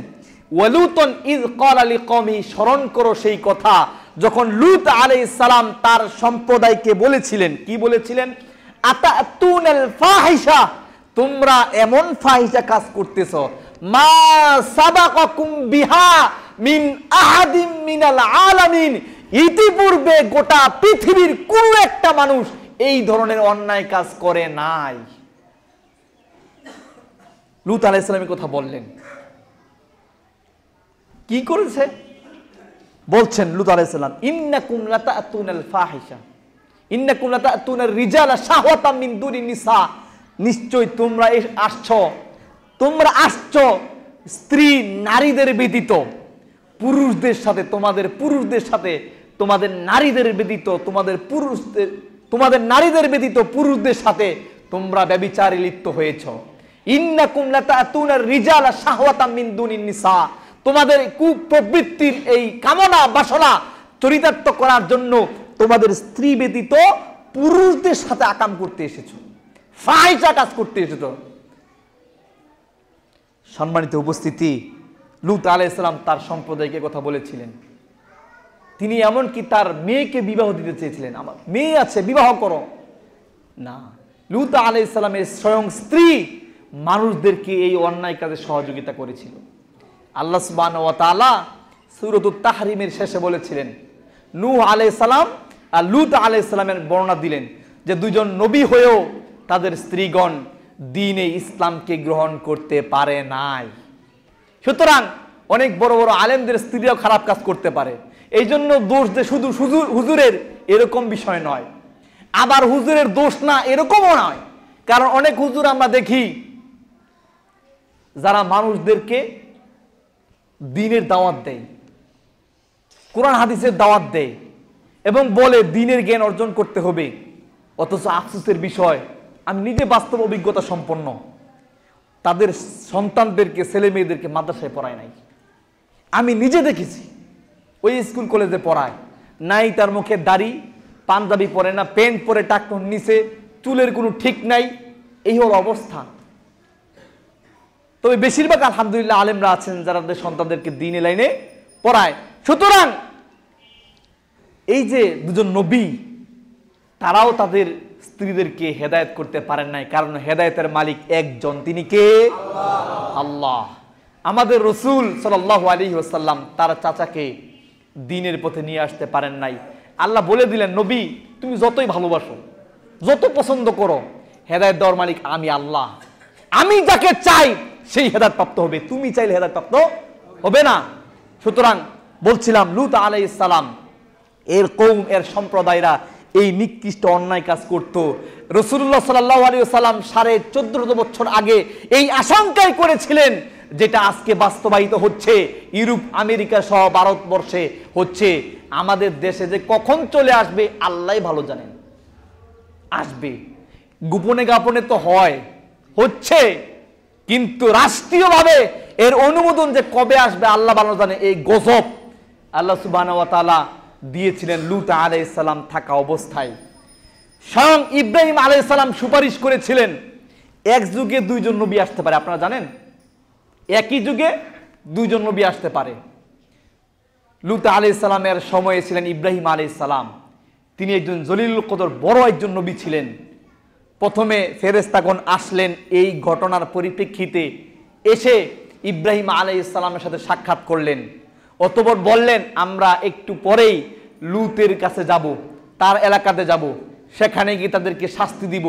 ওয়ালুতন ইয ক্বালা লিকওমিহি, স্মরণ করো সেই কথা যখন লূত আলাইহিস সালাম তার সম্প্রদায়কে বলেছিলেন। কি বলেছিলেন? আতাতুনাল ফাহিশা, তোমরা এমন ফাহিশা কাজ করতেছো, মা সাবাকাকুম বিহা মিন আহাদিম মিনাল আলামিন, ইতিপূর্বে গোটা পৃথিবীর কোন একটা মানুষ এই ধরনের অন্যায় কাজ করে নাই। লূত আলাইহিস সালামের কথা বললেন, কি করেছে বলছেন লূত আলাইহিস সালাম, ইন্নাকুম লাতাতুনাল ফাহিশা, ইন্নাকুম লাতাতুনার রিজালা শাহওয়াতাম মিন দুনিন নিসা, নিশ্চয় তোমরা আসছো স্ত্রী নারীদের ব্যতীত পুরুষদের সাথে, তোমাদের নারীদের ব্যতীত তোমাদের নারীদের ব্যতীত পুরুষদের সাথে তোমরা ব্যভিচারে লিপ্ত হয়েছো। ইন্নাকুম লাতাতুনার রিজালা শাহওয়াতাম মিন দুনিন নিসা, তোমাদের কুপ্রবৃত্তির এই কামনা বাসনা চরিতার্থ করার জন্য তোমাদের স্ত্রী ব্যতীত পুরুষদের সাথে আকাম করতে এসেছো, ফাহিশা কাজ করতে এসেছো। সম্মানিত উপস্থিতি, লূত আলাইহিস সালাম তার সম্প্রদায়কে কথা বলেছিলেন। তিনি এমনকি তার মেয়েকে বিবাহ দিতে চেয়েছিলেন, আমার মেয়ে আছে বিবাহ করো না। লূত আলাইহিস সালামের স্বয়ং স্ত্রী মানুষদেরকে এই অন্যায় কাজে সহযোগিতা করেছিল। আল্লাহ সুবহানাহু ওয়া তাআলা সূরাতুত তাহরিমের শেষে বলেছিলেন, নূহ আলাইহিস সালাম আর লূত আলাইহিস সালামের বর্ণনা দিলেন যে দুজন নবী হয়েও তাদের স্ত্রীগণ দ্বীনে ইসলামকে গ্রহণ করতে পারে নাই। সুতরাং অনেক বড় বড় আলেমদের স্ত্রীরাও খারাপ কাজ করতে পারে, এই জন্য দোষ যে শুধু হুজুরের এরকম বিষয় নয়, আবার হুজুরের দোষ না এরকমও নয়। কারণ অনেক হুজুর আমরা দেখি যারা মানুষদেরকে দ্বীনের দাওয়াত দেয়, কোরআন হাদিসের দাওয়াত দেয় এবং বলে দ্বীনের জ্ঞান অর্জন করতে হবে, অথচ আফসোসের বিষয় আমি নিজে বাস্তব অভিজ্ঞতা সম্পন্ন, তাদের সন্তানদেরকে ছেলে মেয়েদেরকে মাদ্রাসায় পড়ায় নাই। আমি নিজে দেখেছি ওই স্কুল কলেজে পড়ায় নাই, তার মুখে দাড়ি, পাঞ্জাবি পরে না, প্যান্ট পরে টাকনোর নিচে, চুলের কোনো ঠিক নাই, এই হল অবস্থা। তবে বেশিরভাগ আলহামদুলিল্লাহ আলেমরা আছেন যারা তাদের সন্তানদেরকে দ্বীনের লাইনে পড়ায়। সুতরাং এই যে দুজন নবী, তারাও তাদের স্ত্রীদেরকে হেদায়েত করতে পারেন নাই, কারণ হেদায়েতের মালিক একজন, তিনি কে? আল্লাহ। আমাদের রাসূল সাল্লাল্লাহু আলাইহি ওয়াসাল্লাম তার চাচাকে দ্বীনের পথে নিয়ে আসতে পারেন নাই। আল্লাহ বলে দিলেন, নবী তুমি যতই ভালোবাসো, যত পছন্দ করো, হেদায়েত দেওয়ার মালিক আমি আল্লাহ, আমি যাকে চাই সেই হেদায়েত প্রাপ্ত হবে, তুমি চাইলে হেদায়েত প্রাপ্ত হবে না। সুতরাং বলছিলাম লূত আলাইহিস সালাম এর কওম, এর সম্প্রদায়রা এই নিকৃষ্ট অন্যায় কাজ করত। রাসূলুল্লাহ সাল্লাল্লাহু আলাইহি ওয়াসাল্লাম 1450 বছর আগে এই আশঙ্কাই করেছিলেন, যেটা আজকে বাস্তবায়িত হচ্ছে ইউরোপ আমেরিকা সহ ভারতবর্ষে হচ্ছে। আমাদের দেশে যে কখন চলে আসবে আল্লাহই ভালো জানেন। আসবে গোপনে গোপনে তো হয়, হচ্ছে, কিন্তু রাষ্ট্রীয়ভাবে এর অনুমোদন যে কবে আসবে আল্লাহ ভালো জানে। এই গজব আল্লাহ সুবহানাহু ওয়া তাআলা দিয়েছিলেন লূত আলাইহিস সালাম থাকা অবস্থায়। স্বয়ং ইব্রাহিম আলাইহিস সালাম সুপারিশ করেছিলেন এক যুগে দুইজন নবী আসতে পারে। আপনারা জানেন একই যুগে দুইজন নবী আসতে পারে। লূত আলাইহিস সালামের সময়ে ছিলেন ইব্রাহিম আলাইহিস সালাম, তিনি একজন জলিলুল কদর বড় একজন নবী ছিলেন। প্রথমে ফেরেশতাগণ আসলেন এই ঘটনার পরিপ্রেক্ষিতে, এসে ইব্রাহিম আলাইহিস সালামের সাথে সাক্ষাৎ করলেন, অতঃপর বললেন আমরা একটু পরেই লূতের কাছে যাব, তার এলাকাতে যাব, সেখানে গিয়ে তাদেরকে শাস্তি দিব।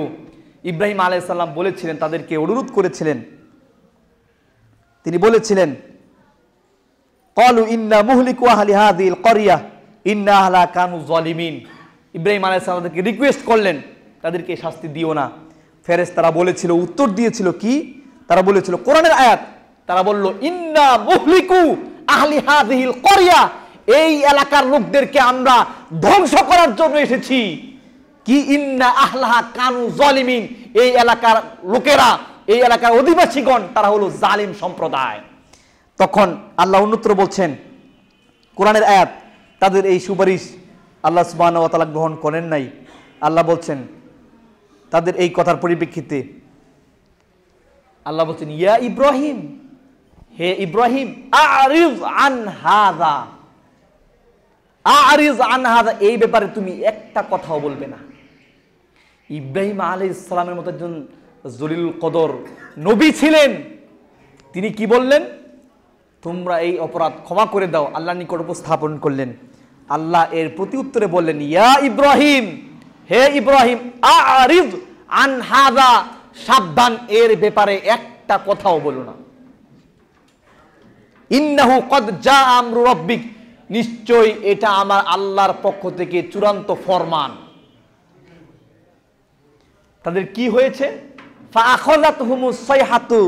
ইব্রাহিম আলাইহিস সালাম বলেছিলেন, তাদেরকে অনুরোধ করেছিলেন, তিনি বলেছিলেন ক্বালু ইন্না মুহলিকু আহলি হাযিহিল ক্বরিয়া ইন্না আহলা কানু যালিমিন। ইব্রাহিম আলাইহিস সালাম তাদেরকে রিকোয়েস্ট করলেন তাদেরকে শাস্তি দিও না। ফেরেশতারা বলেছিল, উত্তর দিয়েছিল কি? তারা বলেছিল কোরআনের আয়াত, তারা বলল ইন্না মুহলিকু আহলি হাযিহিল ক্বরিয়া, এই এলাকার লোকদেরকে আমরা ধ্বংস করার জন্য এসেছি। কি ইন্না আহলাহা কানু যালিমিন, এই এলাকার লোকেরা, এই এলাকার অধিবাসীগণ তারা হলো জালিম সম্প্রদায়। তখন আল্লাহ অন্যত্র বলছেন কোরআনের আয়াত, তাদের এই সুপারিশ আল্লাহ সুবহানাহু ওয়া তাআলা গ্রহণ করেন নাই। আল্লাহ বলছেন তাদের এই কথার পরিপ্রেক্ষিতে, আল্লাহ বলছেন ইয়া ইব্রাহিম, হে ইব্রাহিম, আ'রিজ আন হাযা, আ'রিজ আন হাযা, এই ব্যাপারে তুমি একটা কথাও বলবে না। ইব্রাহিম আলাইহিস সালামের মতো একজন জলিলুল কদর নবী ছিলেন, তিনি কি বললেন? তোমরা এই অপরাধ ক্ষমা করে দাও, আল্লাহর নিকট উপস্থাপন করলেন। আল্লাহ এর প্রতি উত্তরে বললেন ইয়া ইব্রাহিম, হে ইব্রাহিম, আ'রিজ আন হাযা, সাবধান, এর ব্যাপারে একটা কথাও বলো না। ইন্নাহু কদ জা আমরু রাব্বিক, নিশ্চয় এটা আমার আল্লাহর পক্ষ থেকে চূড়ান্ত ফরমান। তাদের কি হয়েছে? ফাআখাযাতহুমুস সাইহাতু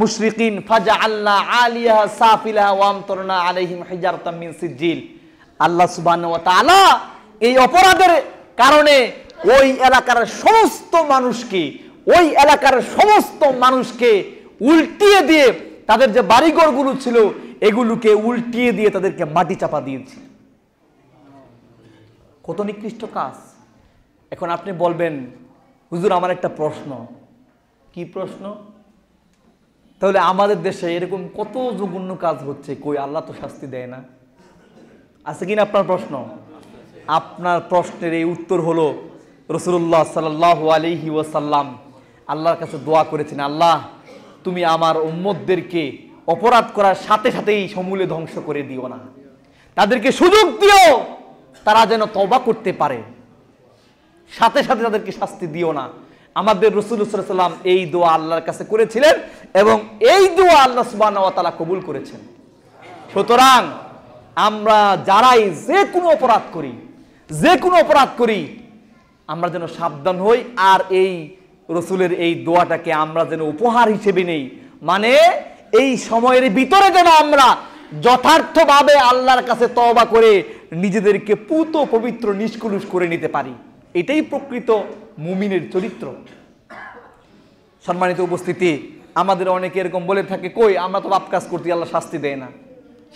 মুশরিকিন ফাজআলনা আলিয়াহা সাফিলাহা ওয়া আমতারনা আলাইহিম হিজারাতাম মিন সিজিল। আল্লাহ সুবহানাহু ওয়া তাআলা এই অপরাধের কারণে ওই এলাকার সমস্ত মানুষকে উল্টিয়ে দিয়ে, তাদের যে বাড়িঘরগুলো ছিল এগুলোকে উল্টিয়ে দিয়ে তাদেরকে মাটি চাপা দিয়েছে। কত নিকৃষ্ট কাজ। এখন আপনি বলবেন হুজুর আমার একটা প্রশ্ন। কি প্রশ্ন? তাহলে আমাদের দেশে এরকম কত জঘন্য কাজ হচ্ছে, কই আল্লাহ তো শাস্তি দেয় না? আছে কিনা আপনার প্রশ্ন? আপনার প্রশ্নের এই উত্তর হলো রাসূলুল্লাহ সাল্লাল্লাহু আলাইহি ওয়াসাল্লাম আল্লাহর কাছে দোয়া করেছেন, আল্লাহ তুমি আমার উম্মতদেরকে অপরাধ করার সাথে সাথেই সমূলে ধ্বংস করে দিও না, তাদেরকে সুযোগ দিও তারা যেন তওবা করতে পারে, সাথে সাথে তাদেরকে শাস্তি দিও না। আমাদের রাসূল সাল্লাল্লাহু আলাইহি ওয়াসাল্লাম এই দোয়া আল্লাহর কাছে করেছিলেন এবং এই দোয়া আল্লাহ সুবহানাহু ওয়া তাআলা কবুল করেছেন। সুতরাং আমরা যারাই যে কোনো অপরাধ করি আমরা যেন সাবধান হই, আর এই রসুলের এই দোয়াটাকে আমরা যেন উপহার হিসেবে নেই, মানে এই সময়ের ভিতরে যেন আমরা যথার্থভাবে আল্লাহর কাছে তওবা করে নিজেদেরকে পুত পবিত্র নিষ্কলুষ করে নিতে পারি। এটাই প্রকৃত মুমিনের চরিত্র। সম্মানিত উপস্থিতি, আমাদের অনেকে এরকম বলে থাকে, কই আমরা তো পাপ কাজ করতে আল্লাহ শাস্তি দেয় না,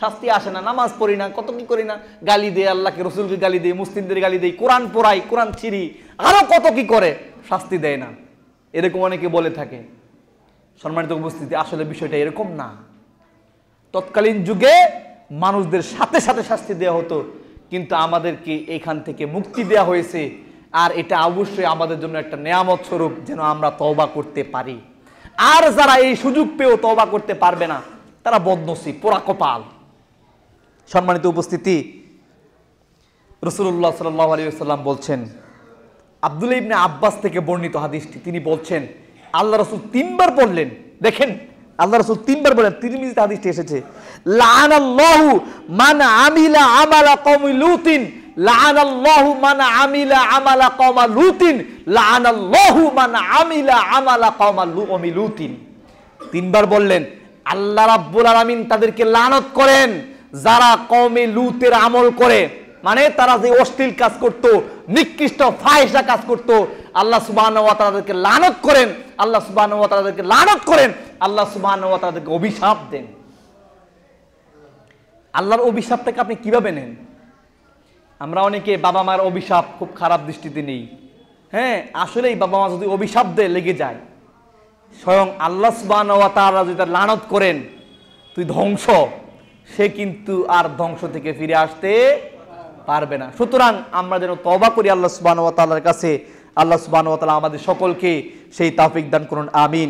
শাস্তি আসে না, নামাজ পড়ি না, কত কি করি না, গালি দেয় আল্লাহকে, রসুলকে গালি দেয়, মুসলিমদের গালি দেয়, কোরআন পড়াই, কোরআন ছিঁড়ি, আরো কত কি করে, শাস্তি দেয় না, এরকম অনেকে বলে থাকে। সম্মানিত উপস্থিতি, আসলে বিষয়টা এরকম না। তৎকালীন যুগে মানুষদের সাথে সাথে শাস্তি দেওয়া হতো, কিন্তু আমাদেরকে এখান থেকে মুক্তি দেওয়া হয়েছে, আর এটা অবশ্যই আমাদের জন্য একটা নেয়ামত স্বরূপ যেন আমরা তওবা করতে পারি। আর যারা এই সুযোগ পেয়েও তওবা করতে পারবে না তারা বদনসিব, পোড়া কপাল। সম্মানিত উপস্থিতি, রাসূলুল্লাহ সাল্লাল্লাহু আলাইহি ওয়াসাল্লাম বলছেন, আব্দুল্লাহ ইবনে আব্বাস থেকে বর্ণিত হাদিসটি, তিনি বলছেন আল্লাহ রাসূল তিনবার বললেন, দেখেন আল্লাহ রাসূল তিনবার বলেন, তিরমিজিতে হাদিসটি এসেছে, লাআনাল্লাহু মান আমিলা আমালা কওমি লুতিন, লাআনাল্লাহু মান আমিলা আমালা কওমা লুতিন, লাআনাল্লাহু মান আমিলা আমালা কওমি লুতিন। তিনবার বললেন আল্লাহ রাব্বুল আলামিন তাদেরকে লানত করেন যারা কওমে লুতের আমল করে, মানে তারা যে অশ্লীল কাজ করত, নিকৃষ্ট ফাহিশা কাজ করত, আল্লাহ সুবহানাহু ওয়া তাআলা তাদেরকে লানত করেন, আল্লাহ সুবহানাহু ওয়া তাআলা তাদেরকে লানত করেন, আল্লাহ সুবহানাহু ওয়া তাআলা তাদেরকে অভিশাপ দেন। আল্লাহর অভিশাপটাকে আপনি কিভাবে নেন? আমরা অনেকে বাবা মার অভিশাপ খুব খারাপ দৃষ্টিতে নেই। হ্যাঁ, আসলেই বাবা মা যদি অভিশাপ দেয় লেগে যায়, স্বয়ং আল্লাহ সুবহানাহু ওয়া তাআলা যদি তার লানত করেন তুই ধ্বংস, সে কিন্তু আর ধ্বংস থেকে ফিরে আসতে পারবে না। সুতরাং আমরা যেন তওবা করি আল্লাহ সুবহানাহু ওয়া তাআলার কাছে। আল্লাহ সুবহানাহু ওয়া তাআলা আমাদের সকলকে সেই তৌফিক দান করুন, আমিন।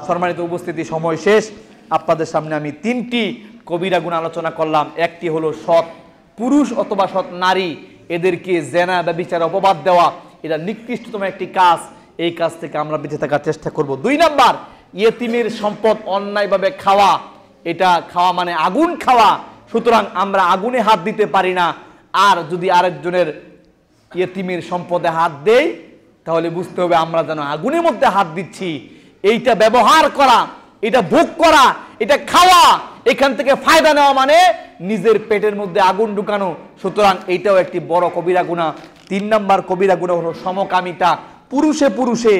সম্মানিত উপস্থিতি, সময় শেষ। আপনাদের সামনে আমি তিনটি কবিরা গুনাহ আলোচনা করলাম। একটি হলো সৎ পুরুষ অথবা সৎ নারী, এদেরকে জেনা বা বিচার অপবাদ দেওয়া, এটা নিকৃষ্টতম একটি কাজ, এই কাজ থেকে আমরা বেঁচে থাকার চেষ্টা করব। 2 নাম্বার, ইয়েতিমের সম্পদ অন্যায়ভাবে খাওয়া, এটা খাওয়া মানে আগুন খাওয়া, সুতরাং আমরা আগুনে হাত দিতে পারি না। আর যদি আরেকজনের ইয়েতিমের সম্পদে হাত দেই তাহলে বুঝতে হবে আমরা যেন আগুনের মধ্যে হাত দিচ্ছি। এইটা ব্যবহার করা, এটা ভোগ করা, এটা খাওয়া, এখান থেকে ফায়দা নেওয়া মানে নিজের পেটের মধ্যে আগুন ঢুকানো। সুতরাং এইটাও একটি বড় কবিরা গুনাহ। 3 নাম্বার কবিরা গুনাহ হলো সমকামিতা, পুরুষে পুরুষে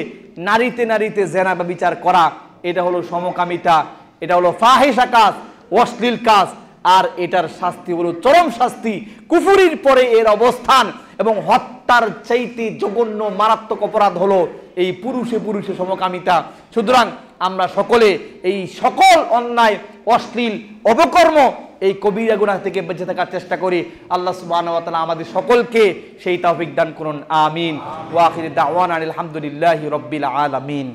নারীতে নারীতে জেনা বা বিচার করা, এটা হলো সমকামিতা, এটা হলো ফাহিশা কাজ, অশ্লীল কাজ, আর এটার শাস্তি হলো চরম শাস্তি। কুফরির পরে এর অবস্থান এবং হত্যার চাইতে জঘন্য মারাত্মক অপরাধ হলো এই পুরুষে পুরুষে সমকামিতা। সুতরাং আমরা সকলে এই সকল অন্যায়, অশ্লীল, অপকর্ম, এই কবিরা গুনাহ থেকে বেঁচে থাকার চেষ্টা করি। আল্লাহ সুবহানাহু ওয়া তাআলা আমাদের সকলকে সেই তৌফিক দান করুন, আমিন। ওয়া আখিরু দাওয়ানা আলহামদুলিল্লাহি রাব্বিল আলামিন।